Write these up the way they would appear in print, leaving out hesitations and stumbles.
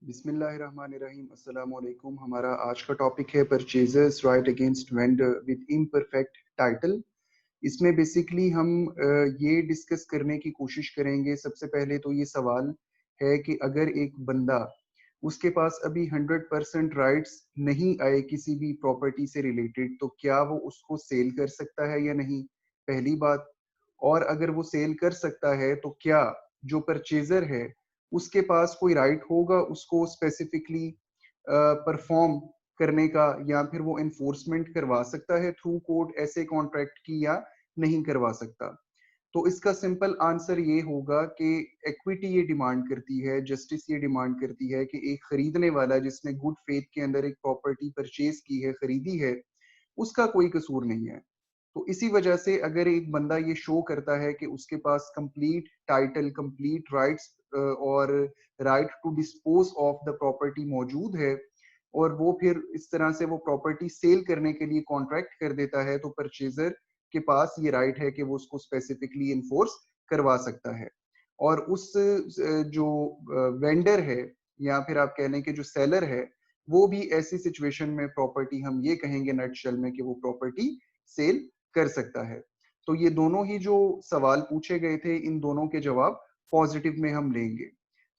बिस्मिल्लाहिर्रहमानिर्रहीम अस्सलाम वालेकुम। हमारा आज का टॉपिक है purchasers right against vendor with imperfect title. इसमें बेसिकली हम ये डिस्कस करने की कोशिश करेंगे। सबसे पहले तो ये सवाल है कि अगर एक बंदा उसके पास अभी 100% राइट्स नहीं आए किसी भी प्रॉपर्टी से रिलेटेड, तो क्या वो उसको सेल कर सकता है या नहीं, पहली बात। और अगर वो सेल कर सकता है तो क्या जो परचेजर है उसके पास कोई राइट होगा उसको स्पेसिफिकली परफॉर्म करने का, या फिर वो एनफोर्समेंट करवा सकता है थ्रू कोर्ट ऐसे कॉन्ट्रैक्ट की, या नहीं करवा सकता। तो इसका सिंपल आंसर ये होगा कि इक्विटी ये डिमांड करती है, जस्टिस ये डिमांड करती है कि एक खरीदने वाला जिसने गुड फेथ के अंदर एक प्रॉपर्टी परचेज की है, खरीदी है, उसका कोई कसूर नहीं है। तो इसी वजह से अगर एक बंदा ये शो करता है कि उसके पास कंप्लीट टाइटल, कंप्लीट राइट्स और right to dispose of the property मौजूद है, और वो फिर इस तरह से वो प्रॉपर्टी सेल करने के लिए कॉन्ट्रैक्ट कर देता है, तो परचेजर के पास ये राइट है कि वो उसको स्पेसिफिकली इन्फोर्स करवा सकता है। और उस जो वेंडर है, या फिर आप कह लें कि जो सेलर है, वो भी ऐसी सिचुएशन में प्रॉपर्टी, हम ये कहेंगे नटशेल में, कि वो प्रॉपर्टी सेल कर सकता है। तो ये दोनों ही जो सवाल पूछे गए थे, इन दोनों के जवाब पॉजिटिव में हम लेंगे।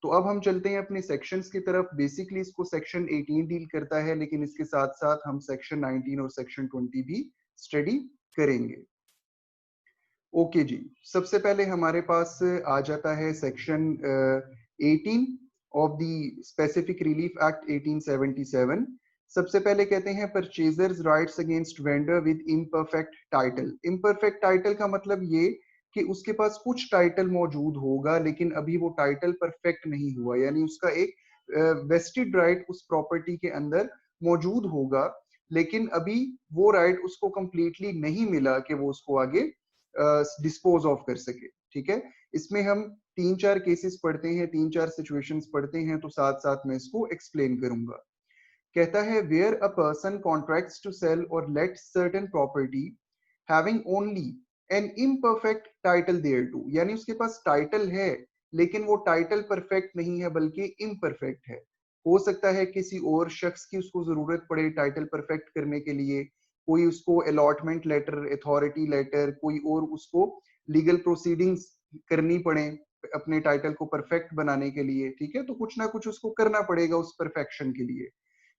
तो अब हम चलते हैं अपने सेक्शंस की तरफ। बेसिकली इसको सेक्शन 18 डील करता है, लेकिन इसके साथ साथ हम सेक्शन 19 और सेक्शन 20 भी स्टडी करेंगे। ओके जी, सबसे पहले हमारे पास आ जाता है section 18 of the specific relief act 1877। सबसे पहले कहते हैं purchasers rights against vendor with imperfect title. Imperfect title का मतलब ये कि उसके पास कुछ टाइटल मौजूद होगा लेकिन अभी वो टाइटल परफेक्ट नहीं हुआ, यानी उसका एक वेस्टेड राइट उस प्रॉपर्टी के अंदर मौजूद होगा, लेकिन अभी वो राइट उसको कंप्लीटली नहीं मिला कि वो उसको आगे डिस्पोज ऑफ कर सके। ठीक है, इसमें हम तीन चार केसेस पढ़ते हैं, तीन चार सिचुएशंस पढ़ते हैं, तो साथ साथ मैं इसको एक्सप्लेन करूंगा। कहता है where a person contracts to sell और let certain property having only an imperfect title thereto, यानी उसके पास टाइटल है लेकिन वो टाइटल परफेक्ट नहीं है बल्कि इम्परफेक्ट है। हो सकता है किसी और शख्स की उसको जरूरत पड़े टाइटल परफेक्ट करने के लिए, कोई उसको अलॉटमेंट लेटर, अथॉरिटी लेटर, कोई और उसको लीगल प्रोसीडिंग्स करनी पड़े अपने टाइटल को परफेक्ट बनाने के लिए। ठीक है, तो कुछ ना कुछ उसको करना पड़ेगा उस परफेक्शन के लिए।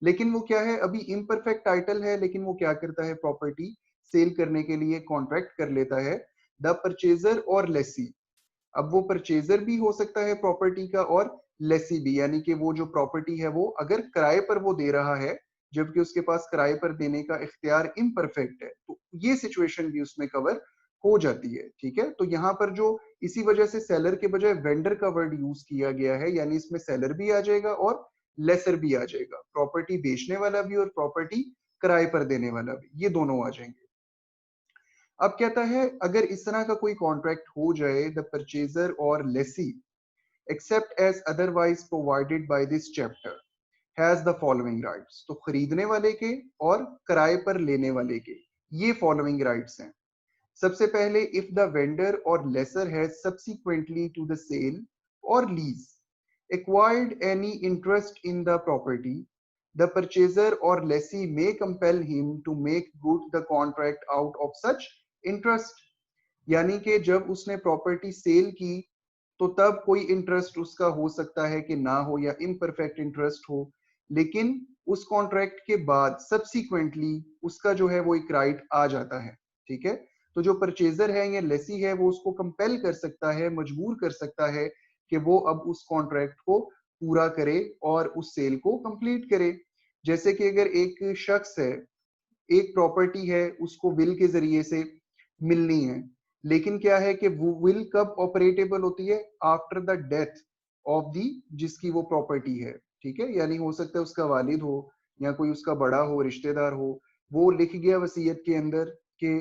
लेकिन वो क्या है, अभी इम्परफेक्ट टाइटल है, लेकिन वो क्या करता है, प्रॉपर्टी सेल करने के लिए कॉन्ट्रैक्ट कर लेता है द परचेजर और लेसी। अब वो परचेजर भी हो सकता है प्रॉपर्टी का, और लेसी भी, यानी कि वो जो प्रॉपर्टी है वो अगर किराए पर वो दे रहा है जबकि उसके पास किराए पर देने का इख्तियार इम्परफेक्ट है, तो ये सिचुएशन भी उसमें कवर हो जाती है। ठीक है, तो यहाँ पर जो इसी वजह से सेलर के बजाय वेंडर का वर्ड यूज किया गया है, यानी इसमें सेलर भी आ जाएगा और लेसर भी आ जाएगा, प्रॉपर्टी बेचने वाला भी और प्रॉपर्टी किराए पर देने वाला भी, ये दोनों आ जाएंगे। अब कहता है अगर इस तरह का कोई कॉन्ट्रैक्ट हो जाए, द परचेजर और lessee except as otherwise provided by this chapter has the following rights. तो खरीदने वाले के और किराए पर लेने वाले के ये फॉलोइंग राइट्स हैं। सबसे पहले, इफ द वेंडर और lessor has subsequently to the sale और lease acquired any interest in the property, the purchaser or lessee may compel him to make good the contract out of such interest। यानी कि जब उसने property cell की तो तब कोई interest उसका हो सकता है कि ना हो, या इम्परफेक्ट इंटरेस्ट हो, लेकिन उस कॉन्ट्रैक्ट के बाद सब्सिक्वेंटली उसका जो है वो एक राइट आ जाता है। ठीक है, तो जो परचेजर है या लेसी है वो उसको कंपेल कर सकता है, मजबूर कर सकता है कि वो अब उस कॉन्ट्रैक्ट को पूरा करे और उस सेल को कंप्लीट करे। जैसे कि अगर एक शख्स है, एक प्रॉपर्टी है, उसको विल के जरिए से मिलनी है, लेकिन क्या है कि वो विल कब ऑपरेटेबल होती है, after the death of the जिसकी वो प्रॉपर्टी है। ठीक है, यानी हो सकता है उसका वालिद हो या कोई उसका बड़ा हो, रिश्तेदार हो, वो लिख गया वसीयत के अंदर कि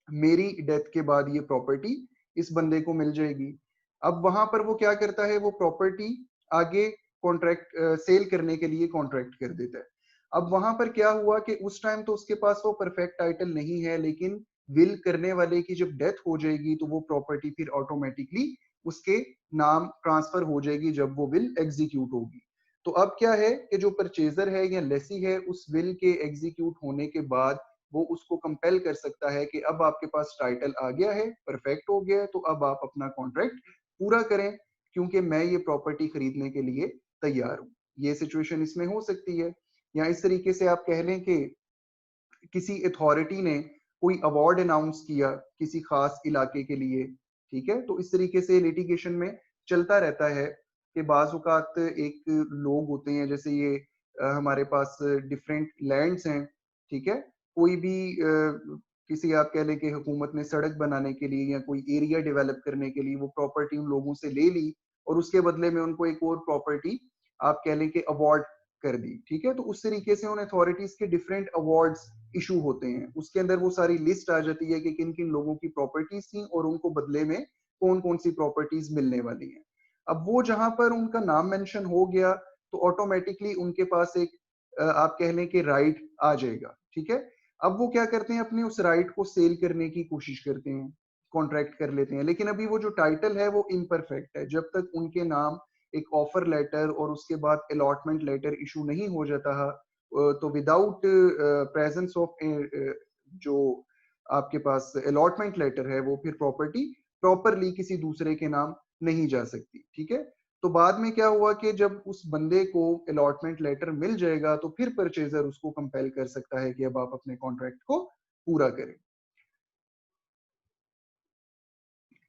मेरी डेथ के बाद ये प्रॉपर्टी इस बंदे को मिल जाएगी। अब वहां पर वो क्या करता है, वो प्रॉपर्टी आगे कॉन्ट्रैक्ट सेल करने के लिए कॉन्ट्रैक्ट कर देता है। अब वहां पर क्या हुआ कि उस टाइम तो उसके पास वो परफेक्ट टाइटल नहीं है, लेकिन विल करने वाले की जब डेथ हो जाएगी तो वो प्रॉपर्टी फिर ऑटोमेटिकली उसके नाम ट्रांसफर हो जाएगी जब वो विल एग्जीक्यूट होगी। तो अब क्या है कि जो परचेजर है या लेसी है उस विल के एग्जीक्यूट होने के बाद वो उसको कंपेल कर सकता है कि अब आपके पास टाइटल आ गया है, परफेक्ट हो गया है, तो अब आप अपना कॉन्ट्रैक्ट पूरा करें क्योंकि मैं ये प्रॉपर्टी खरीदने के लिए तैयार हूं। ये सिचुएशन इसमें हो सकती है। या इस तरीके से आप कह लें कि किसी अथॉरिटी ने कोई अवार्ड अनाउंस किया किसी खास इलाके के लिए, ठीक है, तो इस तरीके से लिटिगेशन में चलता रहता है कि बाज औकात एक लोग होते हैं, जैसे ये हमारे पास डिफरेंट लैंड्स हैं, ठीक है, कोई भी किसी आप कह लें कि हुकूमत ने सड़क बनाने के लिए या कोई एरिया डेवलप करने के लिए वो प्रॉपर्टी उन लोगों से ले ली और उसके बदले में उनको एक और प्रॉपर्टी आप कह लें कि अवार्ड कर दी, ठीक है, तो उस तरीके से उन अथॉरिटीज के डिफरेंट अवार्ड्स इशू होते हैं, उसके अंदर वो सारी लिस्ट आ जाती है कि किन किन लोगों की प्रॉपर्टीज थी और उनको बदले में कौन कौन सी प्रॉपर्टीज मिलने वाली हैं। अब वो जहां पर उनका नाम मेंशन हो गया तो ऑटोमेटिकली उनके पास एक आप कह लें कि राइट आ जाएगा, ठीक है। अब वो क्या करते हैं, अपने उस राइट को सेल करने की कोशिश करते हैं, कॉन्ट्रैक्ट कर लेते हैं, लेकिन अभी वो जो टाइटल है वो इम्परफेक्ट है। जब तक उनके नाम एक ऑफर लेटर और उसके बाद अलॉटमेंट लेटर इशू नहीं हो जाता है, तो विदाउट प्रेजेंस ऑफ जो आपके पास अलॉटमेंट लेटर है वो फिर प्रॉपर्टी प्रॉपरली किसी दूसरे के नाम नहीं जा सकती, ठीक है। तो बाद में क्या हुआ कि जब उस बंदे को अलॉटमेंट लेटर मिल जाएगा तो फिर परचेजर उसको कंपेल कर सकता है कि अब आप अपने कॉन्ट्रैक्ट को पूरा करें।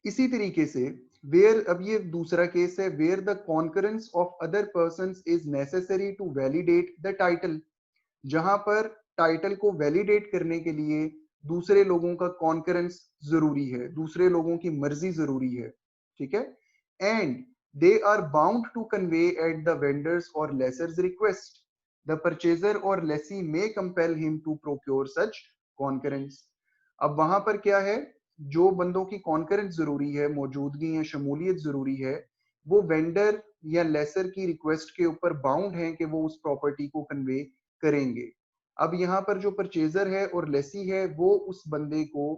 इसी तरीके से वेयर, अब ये दूसरा केस है, where the concurrence of other persons is necessary to validate the title, जहां पर टाइटल को वैलिडेट करने के लिए दूसरे लोगों का कॉन्करेंस जरूरी है, दूसरे लोगों की मर्जी जरूरी है, ठीक है। And they are bound to convey at the vendor's और लेसर्स रिक्वेस्ट, द परचेजर और lessee may compel him to procure such concurrence. अब वहां पर क्या है, जो बंदों की कॉन्करेंस जरूरी है, मौजूदगी या शमूलियत जरूरी है, वो वेंडर या लेसर की रिक्वेस्ट के ऊपर बाउंड है कि वो उस प्रॉपर्टी को कन्वे करेंगे। अब यहाँ पर जो परचेजर है और लेसी है वो उस बंदे को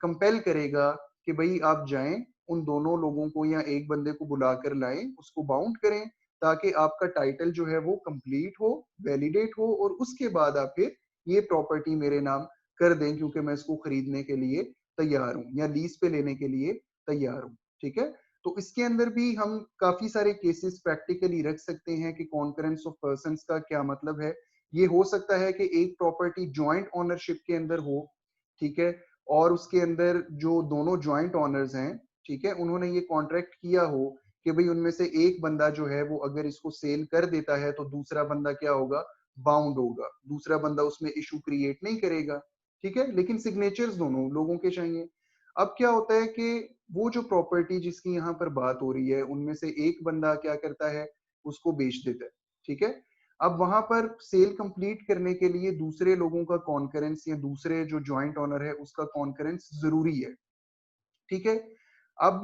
कंपेल करेगा कि भाई आप जाएं, उन दोनों लोगों को या एक बंदे को बुलाकर लाएं, उसको बाउंड करें ताकि आपका टाइटल जो है वो कंप्लीट हो, वैलिडेट हो और उसके बाद आप फिर ये प्रॉपर्टी मेरे नाम कर दें क्योंकि मैं इसको खरीदने के लिए तैयार हूं या लीज पे लेने के लिए तैयार हूं, ठीक है। तो इसके अंदर भी हम काफी सारे केसेस प्रैक्टिकली रख सकते हैं कि कॉन्करेंस ऑफ पर्संस का क्या मतलब है। ये हो सकता है कि एक प्रॉपर्टी जॉइंट ओनरशिप के अंदर हो, ठीक है, और उसके अंदर जो दोनों जॉइंट ओनर्स हैं, ठीक है, उन्होंने ये कॉन्ट्रैक्ट किया हो कि भाई उनमें से एक बंदा जो है वो अगर इसको सेल कर देता है तो दूसरा बंदा क्या होगा, बाउंड होगा, दूसरा बंदा उसमें इशू क्रिएट नहीं करेगा, ठीक है, लेकिन सिग्नेचर्स दोनों लोगों के चाहिए। अब क्या होता है कि वो जो प्रॉपर्टी जिसकी यहाँ पर बात हो रही है उनमें से एक बंदा क्या करता है, उसको बेच देता है, ठीक है। अब वहां पर सेल कंप्लीट करने के लिए दूसरे लोगों का कॉन्करेंस या दूसरे जो जॉइंट ओनर है उसका कॉन्करेंस जरूरी है, ठीक है। अब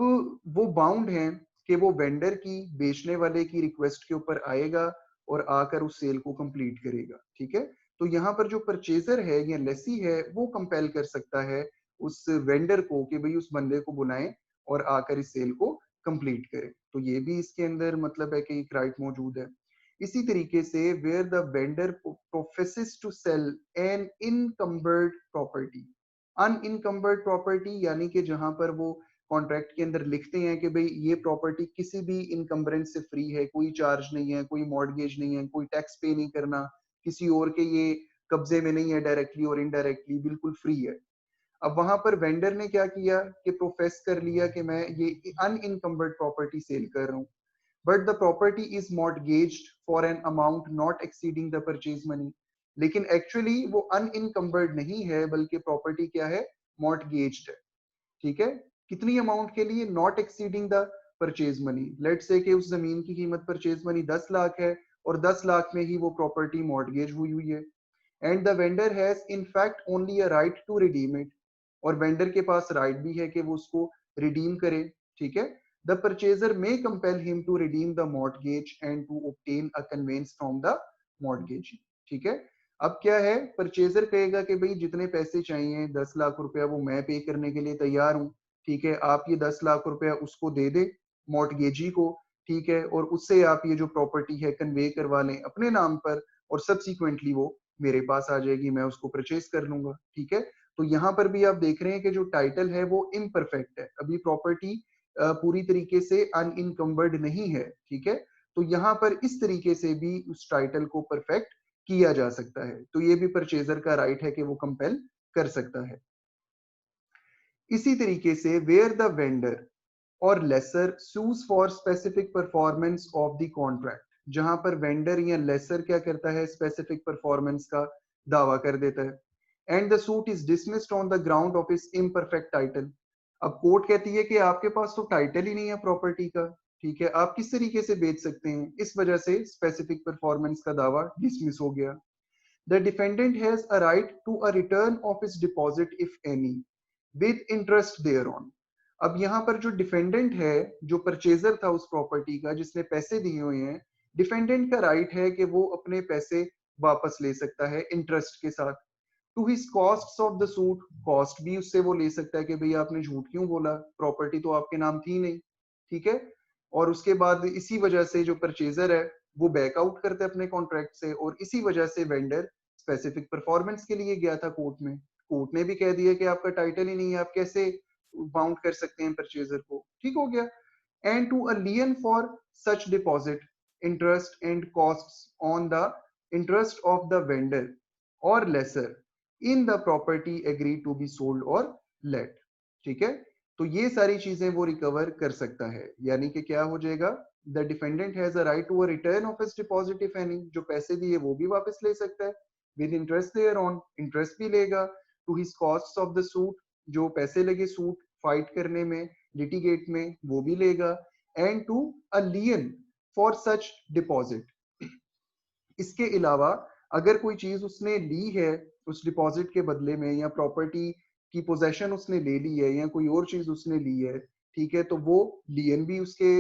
वो बाउंड है कि वो वेंडर की, बेचने वाले की रिक्वेस्ट के ऊपर आएगा और आकर उस सेल को कंप्लीट करेगा, ठीक है। तो यहाँ पर जो परचेजर है या लेसी है वो कंपेल कर सकता है उस वेंडर को कि भाई उस बंदे को बुलाएं और आकर इस सेल को कंप्लीट करें। तो ये भी इसके अंदर मतलब है कि एक राइट मौजूद है। इसी तरीके से where the vendor professes to sell an encumbered property, unencumbered property यानी कि जहां पर वो कॉन्ट्रैक्ट के अंदर लिखते हैं कि भाई ये प्रॉपर्टी किसी भी इनकम्बरेंस से फ्री है, कोई चार्ज नहीं है, कोई मॉर्गेज नहीं है, कोई टैक्स पे नहीं करना, किसी और के ये कब्जे में नहीं है, डायरेक्टली और इनडायरेक्टली बिल्कुल फ्री है। अब वहां पर वेंडर ने क्या किया कि प्रोफेस कर लिया कि मैं ये अनइनकम्बर्ड प्रॉपर्टी सेल कर रहा हूँ, but the property is mortgaged for an amount not exceeding the purchase money, लेकिन एक्चुअली वो अनइनकम्बर्ड नहीं है बल्कि प्रॉपर्टी क्या है, मॉर्टगेज्ड है, ठीक है। कितनी अमाउंट के लिए, not exceeding the purchase money, let से कि उस जमीन की कीमत परचेज मनी 10 लाख है और 10 लाख में ही वो प्रॉपर्टी मॉर्टगेज हुई हुई है, and the vendor has in fact only a right to redeem it, और वेंडर के पास राइट भी है कि वो उसको रिडीम करे, ठीक है। The purchaser may compel him to redeem the mortgage and to obtain a conveyance from the mortgage, ठीक है। अब क्या है, परचेजर कहेगा कि भाई जितने पैसे चाहिए 10 लाख रुपया वो मैं पे करने के लिए तैयार हूँ, ठीक है, आप ये 10 लाख रुपया उसको दे दे, मॉर्टगेजी को, ठीक है, और उससे आप ये जो प्रॉपर्टी है कन्वे करवा लें अपने नाम पर और सब्सिक्वेंटली वो मेरे पास आ जाएगी, मैं उसको परचेज कर लूंगा। ठीक है, तो यहाँ पर भी आप देख रहे हैं कि जो टाइटल है वो इम्परफेक्ट है, अभी प्रॉपर्टी पूरी तरीके से अनइनकम्बर्ड नहीं है। ठीक है, तो यहाँ पर इस तरीके से भी उस टाइटल को परफेक्ट किया जा सकता है, तो ये भी परचेजर का राइट है कि वो कंपेल कर सकता है। इसी तरीके से वेयर द वेंडर और lessor sues for specific performance of the contract, जहां पर वेंडर या लेसर क्या करता है, स्पेसिफिक परफॉर्मेंस का दावा कर देता है। And the suit is dismissed on the ground of इस इम्परफेक्ट टाइटल। अब कोर्ट कहती है कि आपके पास तो टाइटल ही नहीं है प्रॉपर्टी का, ठीक है, आप किस तरीके से बेच सकते हैं, इस वजह से स्पेसिफिक परफॉर्मेंस का दावा डिसमिस हो गया। The defendant has a right to a return of his deposit if any with interest thereon. अब यहाँ पर जो डिफेंडेंट है, जो परचेजर था उस प्रॉपर्टी का जिसने पैसे दिए हुए हैं, डिफेंडेंट का राइट है कि वो अपने पैसे वापस ले सकता है इंटरेस्ट के साथ। To his cost of the suit, cost भी उससे वो ले सकता है कि भाई आपने झूठ क्यों बोला, प्रॉपर्टी तो आपके नाम थी नहीं। ठीक है, और उसके बाद इसी वजह से जो परचेजर है वो बैकआउट करते अपने कॉन्ट्रैक्ट से, और इसी वजह से वेंडर स्पेसिफिक परफॉर्मेंस के लिए गया था कोर्ट में। कोर्ट ने भी कह दिया कि आपका टाइटल ही नहीं है, आप कैसे बाउंड कर सकते हैं परचेजर को। ठीक हो गया। And to a lien for such deposit interest and costs on the interest of the vendor और lessor in the property agree to be sold और लेट। ठीक है, तो ये सारी चीजें वो रिकवर कर सकता है, यानी कि क्या हो जाएगा, the defendant has a right to a return of his deposit if any, जो पैसे दिए वो भी वापस ले सकता है, with interest thereon, interest भी लेगा, to his cost of the suit, जो पैसे लगे सूट फाइट करने में, लिटिगेट में, वो भी लेगा, and to a lien for such deposit. इसके अलावा अगर कोई चीज उसने ली है उस डिपॉजिट के बदले में, या प्रॉपर्टी की पोजेशन उसने ले ली है, या कोई और चीज उसने ली है, ठीक है, तो वो लियन भी उसके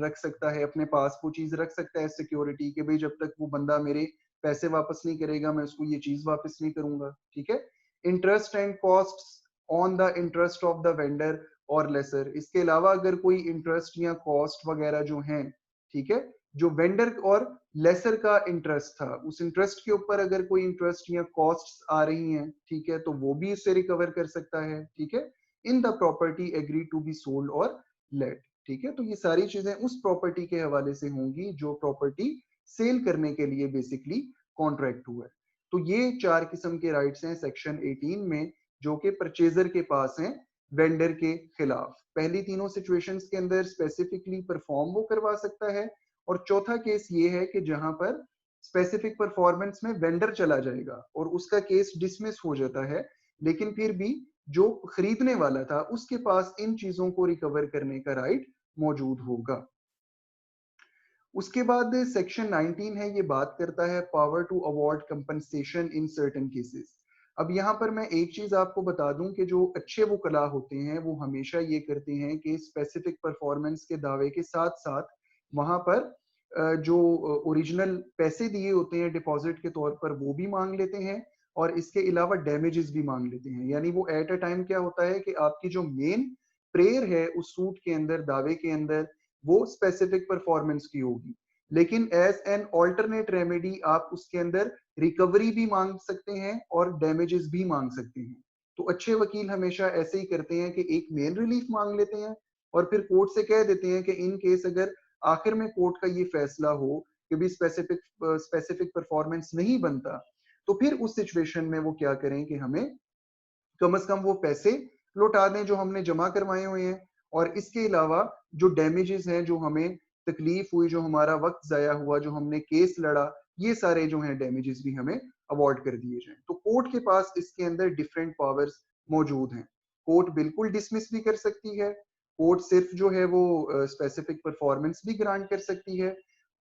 रख सकता है, अपने पास वो चीज रख सकता है सिक्योरिटी के, भाई जब तक वो बंदा मेरे पैसे वापस नहीं करेगा मैं उसको ये चीज वापस नहीं करूंगा। ठीक है, interest and cost on the interest of the vendor और लेसर, इसके अलावा अगर कोई इंटरेस्ट या कॉस्ट वगैरह जो है, ठीक है, जो वेंडर और लेसर का इंटरेस्ट था, उस इंटरेस्ट के ऊपर अगर कोई इंटरेस्ट या कॉस्ट आ रही हैं, ठीक है, तो वो भी उससे रिकवर कर सकता है। ठीक है, in the property agree to be sold और लेट। ठीक है, तो ये सारी चीजें उस प्रॉपर्टी के हवाले से होंगी जो प्रॉपर्टी सेल करने के लिए बेसिकली कॉन्ट्रैक्ट हुआ है। तो ये चार किस्म के राइट्स हैं सेक्शन 18 में जो कि परचेजर के पास हैं वेंडर के खिलाफ। पहली तीनों सिचुएशंस के अंदर स्पेसिफिकली परफॉर्म वो करवा सकता है, और चौथा केस ये है कि जहां पर स्पेसिफिक परफॉर्मेंस में वेंडर चला जाएगा और उसका केस डिसमिस हो जाता है, लेकिन फिर भी जो खरीदने वाला था उसके पास इन चीजों को रिकवर करने का राइट मौजूद होगा। उसके बाद सेक्शन 19 है, ये बात करता है power to award compensation in certain cases. अब यहाँ पर मैं एक चीज आपको बता दूं कि जो अच्छे वकला होते हैं वो हमेशा ये करते हैं कि स्पेसिफिक परफॉर्मेंस के दावे के साथ साथ वहां पर जो ओरिजिनल पैसे दिए होते हैं डिपॉजिट के तौर पर वो भी मांग लेते हैं, और इसके अलावा डैमेजेस भी मांग लेते हैं। यानी वो एट अ टाइम क्या होता है कि आपकी जो मेन प्रेयर है उस सूट के अंदर, दावे के अंदर, वो स्पेसिफिक परफॉर्मेंस की होगी, लेकिन एज एन ऑल्टरनेट रेमेडी आप उसके अंदर रिकवरी भी मांग सकते हैं और डैमेजेस भी मांग सकते हैं। तो अच्छे वकील हमेशा ऐसे ही करते हैं कि एक मेन रिलीफ मांग लेते हैं और फिर कोर्ट से कह देते हैं कि इन केस अगर आखिर में कोर्ट का ये फैसला हो कि भी स्पेसिफिक परफॉर्मेंस नहीं बनता, तो फिर उस सिचुएशन में वो क्या करें कि हमें कम से कम वो पैसे लौटा दें जो हमने जमा करवाए हुए हैं, और इसके अलावा जो डैमेजेस हैं, जो हमें तकलीफ हुई, जो हमारा वक्त जाया हुआ, जो हमने केस लड़ा, ये सारे जो हैं डैमेजेस भी हमें अवॉर्ड कर दिए जाएं। तो कोर्ट के पास इसके अंदर डिफरेंट पावर्स मौजूद हैं। कोर्ट बिल्कुल डिसमिस भी कर सकती है, कोर्ट सिर्फ जो है वो स्पेसिफिक परफॉर्मेंस भी ग्रांट कर सकती है,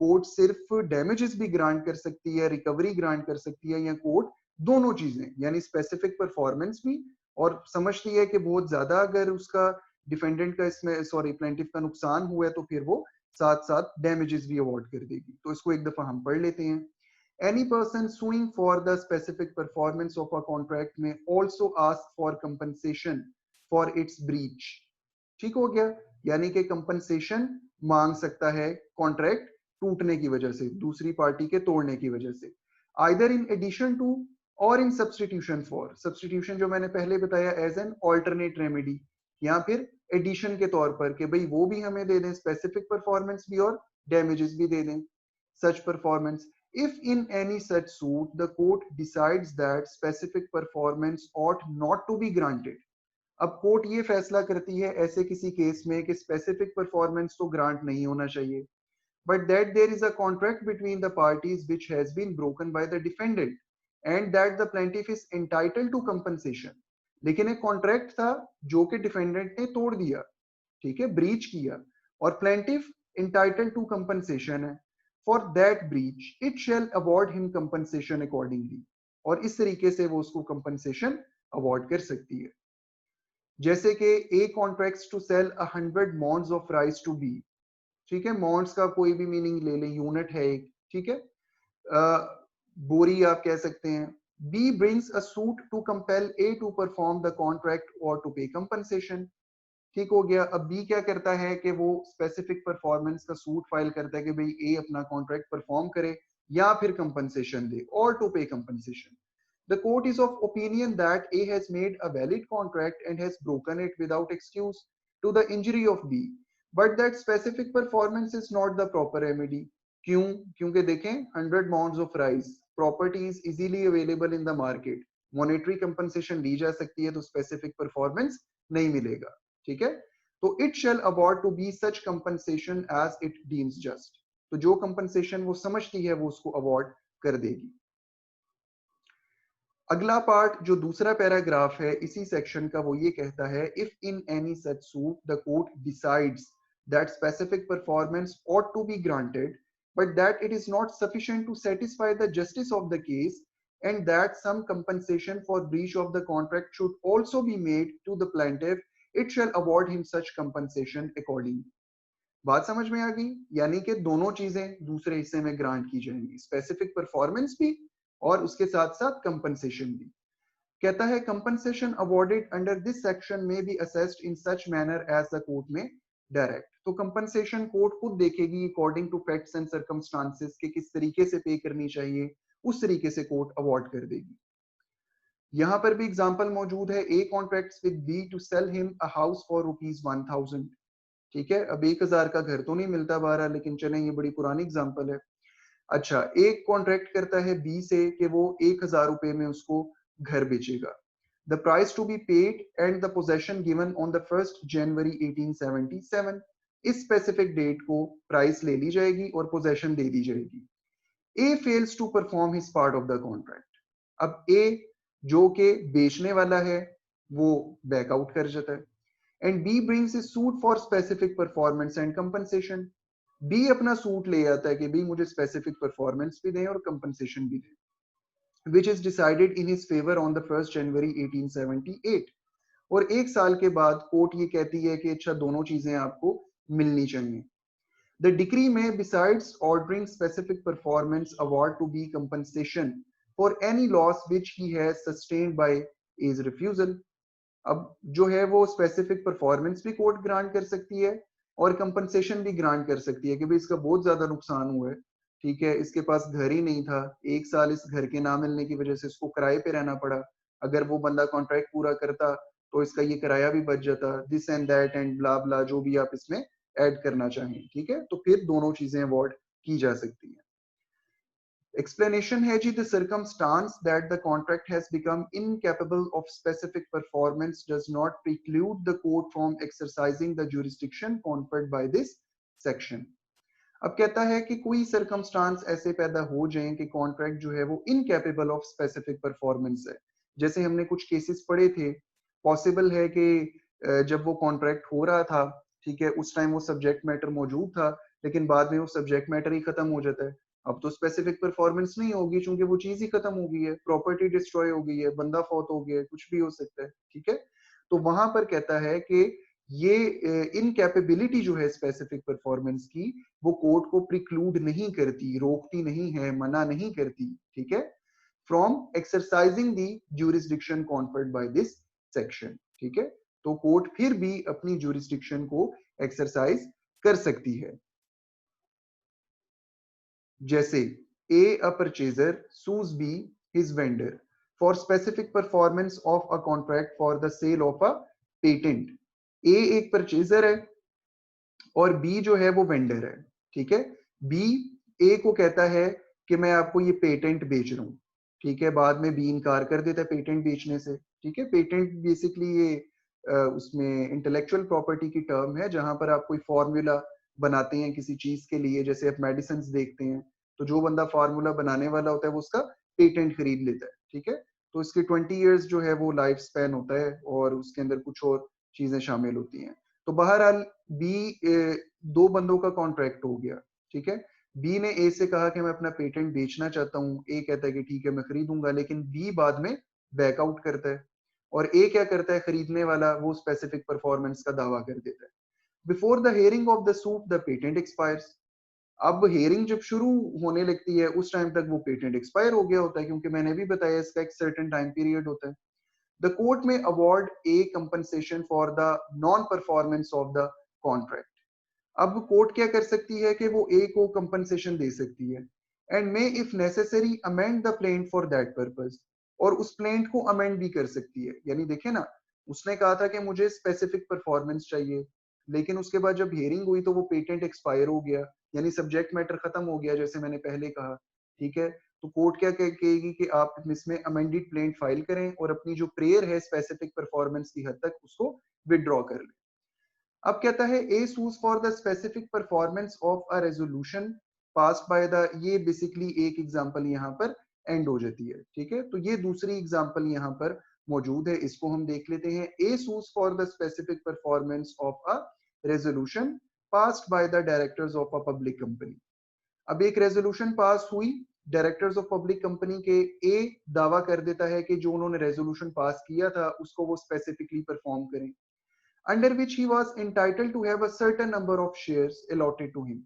कोर्ट सिर्फ डैमेजेस भी ग्रांट कर सकती है, रिकवरी ग्रांट कर सकती है, या कोर्ट दोनों चीजें, यानी स्पेसिफिक परफॉर्मेंस भी, और समझती है कि बहुत ज्यादा अगर उसका डिफेंडेंट का इसमें सॉरी प्लेंटिफ का नुकसान हुआ है तो फिर वो साथ साथ डैमेजेस भी अवॉर्ड कर देगी। तो इसको एक दफा हम पढ़ लेते हैं। Any person suing for the specific performance of a contract may also ask for compensation for its breach. ठीक हो गया, यानी कि कंपनसेशन मांग सकता है कॉन्ट्रैक्ट टूटने की वजह से, दूसरी पार्टी के तोड़ने की वजह से, आइदर इन एडिशन टू और इन सब्सटीट्यूशन फॉर। सब्सटीट्यूशन जो मैंने पहले बताया एज एन ऑल्टरनेट रेमेडी, या फिर एडिशन के तौर पर कि भाई वो भी हमें दे दें, स्पेसिफिक परफॉर्मेंस भी और डैमेजेस भी दे दें। सच performance, if in any such suit the court decides that specific performance ought not to be granted, अब कोर्ट ये फैसला करती है ऐसे किसी केस में कि स्पेसिफिक परफॉर्मेंस तो ग्रांट नहीं होना चाहिए, but that there is a contract between the parties which has been broken by the defendant and that the plaintiff is entitled to compensation। लेकिन एक कॉन्ट्रैक्ट था जो कि डिफेंडेंट ने तोड़ दिया, ठीक है, ब्रीच किया, और प्लेंटिफ इंटाइटल टू कंपनसेशन है। For that breach it shall award him compensation accordingly, और इस तरीके से वो उसको कंपनसेशन अवॉर्ड कर सकती है। जैसे कि A contracts to sell 100 maunds of rice to B, ठीक है, मॉन्ड्स का कोई भी मीनिंग ले लें, यूनिट है एक, ठीक है, बोरी आप कह सकते हैं। B brings a suit to compel A to perform the contract और टू पे कंपनसेशन, ठीक हो गया। अब बी क्या करता है कि वो स्पेसिफिक परफॉर्मेंस का सूट फाइल करता है कि भाई ए अपना कॉन्ट्रैक्ट परफॉर्म करे या फिर कंपनसेशन दे, और to pay compensation. The court is of opinion that A has made a valid contract and has broken it without excuse to the injury of B, but that specific performance is not the proper remedy। क्यों? क्योंकि देखें 100 mounds of rice, property is easily available in the market, monetary compensation ली जा सकती है, तो specific performance नहीं मिलेगा, ठीक है। तो it shall award to be such compensation as it deems just, तो जो compensation वो समझती है वो उसको award कर देगी। अगला पार्ट जो दूसरा पैराग्राफ है इसी सेक्शन का, वो ये कहता है if in any such suit the court decides that specific performance ought to be granted but that it is not sufficient to satisfy the justice of the case and that some compensation for breach of the contract should also be made to the plaintiff, it shall award him such compensation accordingly। बात समझ में आ गई? यानी कि दोनों चीजें दूसरे हिस्से में ग्रांट की जाएंगी, स्पेसिफिक परफॉर्मेंस भी और उसके साथ साथ कंपनसेशन भी। कहता है compensation awarded under this section may be assessed in such manner as the court may direct. तो कंपनसेशन कोर्ट खुद देखेगी according to facts and circumstances के किस तरीके से पे करनी चाहिए, उस तरीके से कोर्ट अवॉर्ड कर देगी। यहां पर भी एग्जांपल मौजूद है, A contracts with B to sell him a house for ₹1000। ठीक है, अब 1000 का घर तो नहीं मिलता बारह, लेकिन चलें ये बड़ी पुरानी एग्जांपल है। अच्छा, एक कॉन्ट्रैक्ट करता है बी से कि वो 1000 रुपए में उसको घर बेचेगा। The price to be paid and the possession given on the 1 January 1877, इस स्पेसिफिक डेट को प्राइस ले ली जाएगी और पोजेशन दे दी जाएगी। A fails to perform his part of the contract. अब ए जो कि बेचने वाला है वो बैकआउट कर जाता है, and B brings his suit for specific performance and compensation. B अपना सूट ले आता है कि बी मुझे स्पेसिफिक परफॉर्मेंस भी दें और कंपनसेशन भी दें, which is decided in his favour on the 1 जनवरी 1878। और एक साल के बाद कोर्ट ये कहती है कि अच्छा दोनों चीजें आपको मिलनी चाहिए। द डिक्री में besides ordering specific performance award to be compensation for any loss which he has sustained by his refusal. अब जो है वो स्पेसिफिक परफॉर्मेंस भी कोर्ट ग्रांट कर सकती है और कंपनसेशन भी ग्रांट कर सकती है कि भाई इसका बहुत ज्यादा नुकसान हुआ है, ठीक है, इसके पास घर ही नहीं था, एक साल इस घर के ना मिलने की वजह से इसको किराए पे रहना पड़ा, अगर वो बंदा कॉन्ट्रैक्ट पूरा करता तो इसका ये किराया भी बच जाता, this and that and blah blah जो भी आप इसमें ऐड करना चाहें, ठीक है, तो फिर दोनों चीजें अवॉर्ड की जा सकती हैं। Explanation है जी, the circumstance that the contract has become incapable of specific performance does not preclude the court from exercising the jurisdiction conferred by this section। अब कहता है कि कोई circumstance ऐसे पैदा हो जाए कि contract जो है वो incapable of specific performance है। जैसे हमने कुछ cases पढ़े थे, possible है कि जब वो contract हो रहा था, ठीक है, उस टाइम वो subject matter मौजूद था, लेकिन बाद में वो subject matter ही खत्म हो जाता है। अब तो स्पेसिफिक परफॉर्मेंस नहीं होगी क्योंकि वो चीज ही खत्म हो गई है, प्रॉपर्टी डिस्ट्रॉय हो गई है, बंदा फौत हो गया है, कुछ भी हो सकता है, ठीक है। तो वहां पर कहता है कि ये इनकैपेबिलिटी जो है स्पेसिफिक परफॉर्मेंस की, वो कोर्ट को प्रिक्लूड नहीं करती, रोकती नहीं है, मना नहीं करती, ठीक है, from exercising the jurisdiction conferred by this section, ठीक है। तो कोर्ट फिर भी अपनी ज्यूरिसडिक्शन को एक्सरसाइज कर सकती है। जैसे A purchaser sues B his vendor for specific performance of a contract for the sale of a patent। A एक परचेजर है और B जो है वो वेंडर है, ठीक है। B A को कहता है कि मैं आपको ये पेटेंट बेच रहा हूँ, ठीक है। बाद में B इनकार कर देता है पेटेंट बेचने से, ठीक है। पेटेंट बेसिकली ये उसमें इंटेलेक्चुअल प्रॉपर्टी की टर्म है, जहां पर आप कोई फॉर्मूला बनाते हैं किसी चीज के लिए, जैसे आप मेडिसिन देखते हैं, तो जो बंदा फार्मूला बनाने वाला होता है वो उसका पेटेंट खरीद लेता है, ठीक है। तो इसके 20 इयर्स जो है वो लाइफ स्पैन होता है और उसके अंदर कुछ और चीजें शामिल होती हैं। तो बहरहाल बी दो बंदों का कॉन्ट्रैक्ट हो गया, ठीक है। बी ने ए से कहा कि मैं अपना पेटेंट बेचना चाहता हूँ, ए कहता है कि ठीक है मैं खरीदूंगा, लेकिन बी बाद में बैकआउट करता है और ए क्या करता है, खरीदने वाला, वो स्पेसिफिक परफॉर्मेंस का दावा कर देता है। Before the hearing of the suit the patent expires. अब हियरिंग जब शुरू होने लगती है उस टाइम तक वो पेटेंट एक्सपायर हो गया होता है, क्योंकि मैंने भी बताया इसका एक सर्टेन टाइम पीरियड होता है। द कोर्ट में award A compensation for the non performance of the contract. अब कोर्ट क्या कर सकती है कि वो ए को कंपनसेशन दे सकती है and may if necessary amend the plaint for that purpose. और उस प्लेंट को अमेंड भी कर सकती है। यानी देखे ना, उसने कहा था कि मुझे स्पेसिफिक परफॉर्मेंस चाहिए, लेकिन उसके बाद जब हियरिंग हुई तो वो पेटेंट एक्सपायर हो गया, यानी सब्जेक्ट मैटर खत्म हो गया, जैसे मैंने पहले कहा, ठीक है। तो कोर्ट क्या कहेगी कि आप इसमें अमेंडेड प्लेंट फाइल करें और अपनी जो प्रेयर है स्पेसिफिक परफॉर्मेंस की हद तक उसको विदड्रॉ कर लें। अब कहता है A sues for the specific performance of a resolution passed by the, ये बेसिकली एक एग्जांपल यहाँ पर एंड हो जाती है, ठीक है। तो ये दूसरी एग्जांपल यहाँ पर मौजूद है, इसको हम देख लेते हैं। A sues for the specific performance of a resolution passed by the directors of a public company. अब एक रेजोल्यूशन पास हुई डायरेक्टर्स ऑफ पब्लिक कंपनी के, ए दावा कर देता है कि जो उन्होंने रेजोल्यूशन पास किया था उसको वो स्पेसिफिकली परफॉर्म करें, under which he was entitled to have a certain number of shares allotted to him।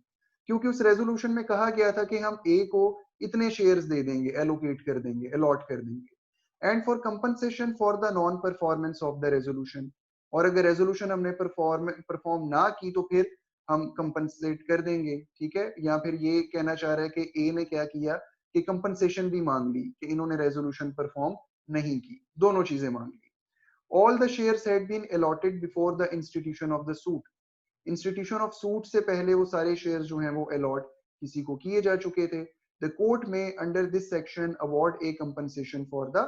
क्योंकि उस रेजोल्यूशन में कहा गया था कि हम ए को इतने शेयर्स दे देंगे, एलोकेट कर देंगे, अलॉट कर देंगे। And for compensation for the non performance of the resolution, और अगर रेजोल्यूशन हमने परफॉर्म ना की तो फिर हम कंपनसेट कर देंगे, ठीक है। या फिर ये कहना चाह रहा है कि ए ने क्या किया कि कंपनसेशन भी मांग ली कि इन्होंने रेजोल्यूशन परफॉर्म नहीं की, दोनों चीजें मांग ली। All the shares had been allotted before the institution of the suit। Institution of suit से पहले वो सारे शेयर्स जो हैं वो अलॉट किसी को किए जा चुके थे। द कोर्ट में under this section award A compensation for the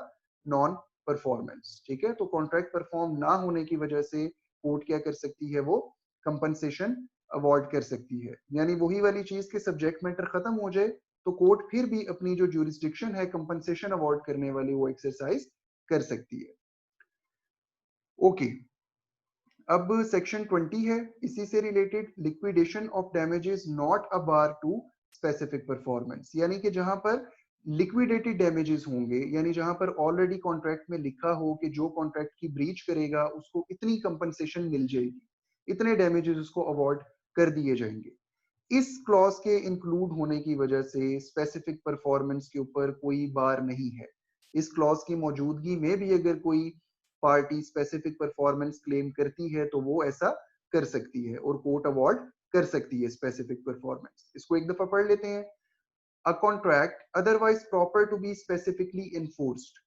non performance, ठीक है। तो कॉन्ट्रैक्ट परफॉर्म ना होने की वजह से कोर्ट क्या कर सकती है, वो कंपनसेशन अवार्ड कर सकती है। यानी वही वाली चीज के सब्जेक्ट मैटर खत्म हो जाए तो कोर्ट फिर भी अपनी जो ज्यूरिसडिक्शन है कंपनसेशन अवार्ड करने वाली वो एक्सरसाइज कर सकती है। ओके, अब सेक्शन 20 है इसी से related, liquidation of damages not a bar to specific performance. यानी कि जहां पर लिक्विडेटेड डैमेजेस होंगे, यानी जहां पर ऑलरेडी कॉन्ट्रैक्ट में लिखा हो कि जो कॉन्ट्रैक्ट की ब्रीच करेगा उसको इतनी कंपनसेशन मिल जाएगी, इतने डैमेजेस उसको अवॉर्ड कर दिए जाएंगे। इस क्लॉज के इंक्लूड होने की वजह से स्पेसिफिक परफॉर्मेंस के ऊपर कोई बार नहीं है। इस क्लॉज की मौजूदगी में भी अगर कोई पार्टी स्पेसिफिक परफॉर्मेंस क्लेम करती है तो वो ऐसा कर सकती है और कोर्ट अवार्ड कर सकती है स्पेसिफिक परफॉर्मेंस। इसको एक दफा पढ़ लेते हैं। A contract otherwise proper to be specifically enforced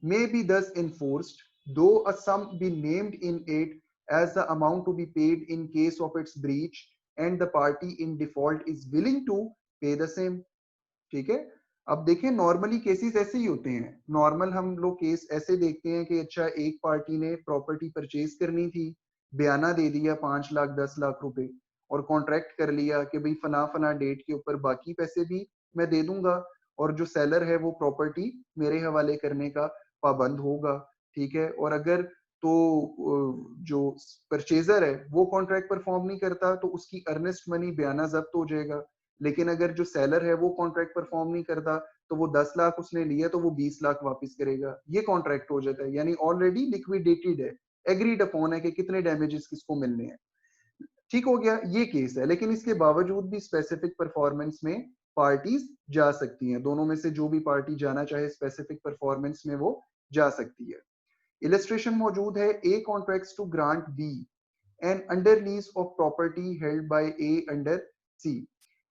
may be thus enforced though a sum be named in it as the amount to be paid in case of its breach and the party in default is willing to pay the same, ठीक है। अब देखें normally cases ऐसे ही होते हैं। Normal हम लोग case ऐसे देखते हैं कि अच्छा एक पार्टी ने प्रॉपर्टी परचेज करनी थी, बयाना दे दिया 5 लाख 10 लाख रुपए और कॉन्ट्रैक्ट कर लिया कि भाई फना फना डेट के ऊपर बाकी पैसे भी मैं दे दूंगा और जो सेलर है वो प्रॉपर्टी मेरे हवाले करने का पाबंद होगा, ठीक है। और अगर तो जो परचेजर है वो कॉन्ट्रैक्ट परफॉर्म नहीं करता तो उसकी अर्नेस्ट मनी बयाना जब्त हो जाएगा। लेकिन अगर जो सेलर है वो कॉन्ट्रैक्ट परफॉर्म नहीं करता तो वो 10 लाख उसने लिया तो वो 20 लाख वापस करेगा, ये कॉन्ट्रैक्ट हो जाता है। यानी ऑलरेडी लिक्विडेटेड है, एग्रीड अपॉन है कि कितने डैमेजेस किसको मिलने हैं, ठीक हो गया, ये केस है। लेकिन इसके बावजूद भी स्पेसिफिक परफॉर्मेंस में पार्टीज जा सकती हैं, दोनों में से जो भी पार्टी जाना चाहे स्पेसिफिक परफॉर्मेंस में वो जा सकती है। इलस्ट्रेशन मौजूद है। A contracts to grant B an underlease of property held by A under C.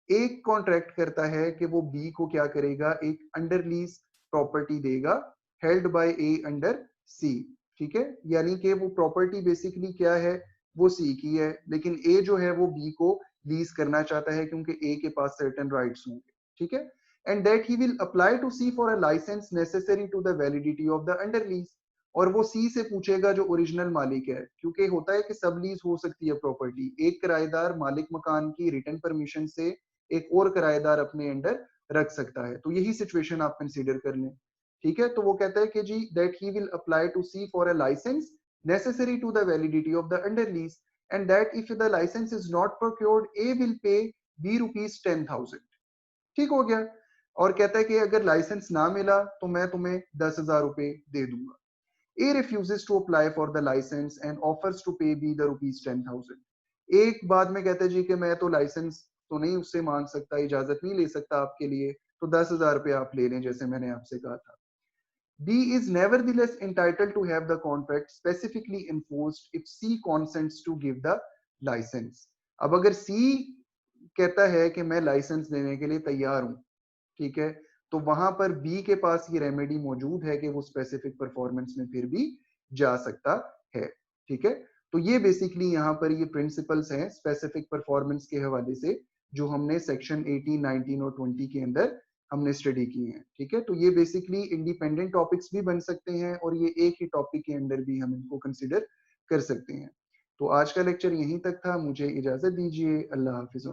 एक कॉन्ट्रैक्ट करता है कि वो बी को क्या करेगा, एक अंडर लीज प्रॉपर्टी देगा हेल्ड बाय ए अंडर सी। ठीक है, यानी कि वो प्रॉपर्टी बेसिकली क्या है, वो सी की है, लेकिन ए जो है वो बी को लीज करना चाहता है क्योंकि ए के पास सर्टेन राइट्स होंगे। ठीक है, and that he will apply to C for a licence necessary to the validity of the under lease. और वो सी से पूछेगा जो ओरिजिनल मालिक है, क्योंकि होता है कि सब लीज हो सकती है प्रॉपर्टी, एक किराएदार मालिक मकान की रिटर्न परमिशन से एक और किराएदार अपने अंडर रख सकता है, तो यही सिचुएशन आप कंसीडर कर लें। ठीक है, तो वो कहता है कि जी that he will apply to C for a license necessary to the validity of the under lease, and that if the license is not procured A will pay B rupees 10,000। ठीक हो गया। और कहता है कि अगर लाइसेंस ना मिला तो मैं तुम्हें 10,000 रुपए दे दूंगा। A refuses to apply for the license and offers to pay B the rupees 10,000। एक बाद में कहता है जी कि मैं तो लाइसेंस तो नहीं उससे मांग सकता, इजाजत नहीं ले सकता आपके लिए, तो 10,000 रुपए आप ले लें जैसे मैंने आपसे कहा था। B is nevertheless entitled to have the contract specifically enforced if C consents to give the license। अब अगर C कहता है कि मैं लाइसेंस देने के लिए तैयार हूं, ठीक है, तो वहां पर बी के पास ये रेमेडी मौजूद है कि वो स्पेसिफिक परफॉर्मेंस में फिर भी जा सकता है। ठीक है, तो ये बेसिकली यहाँ पर ये प्रिंसिपल्स हैं स्पेसिफिक परफॉर्मेंस के हवाले से जो हमने सेक्शन 18, 19 और 20 के अंदर हमने स्टडी की है। ठीक है, तो ये बेसिकली इंडिपेंडेंट टॉपिक्स भी बन सकते हैं और ये एक ही टॉपिक के अंदर भी हम इनको कंसिडर कर सकते हैं। तो आज का लेक्चर यहीं तक था, मुझे इजाजत दीजिए। अल्लाह हाफिज।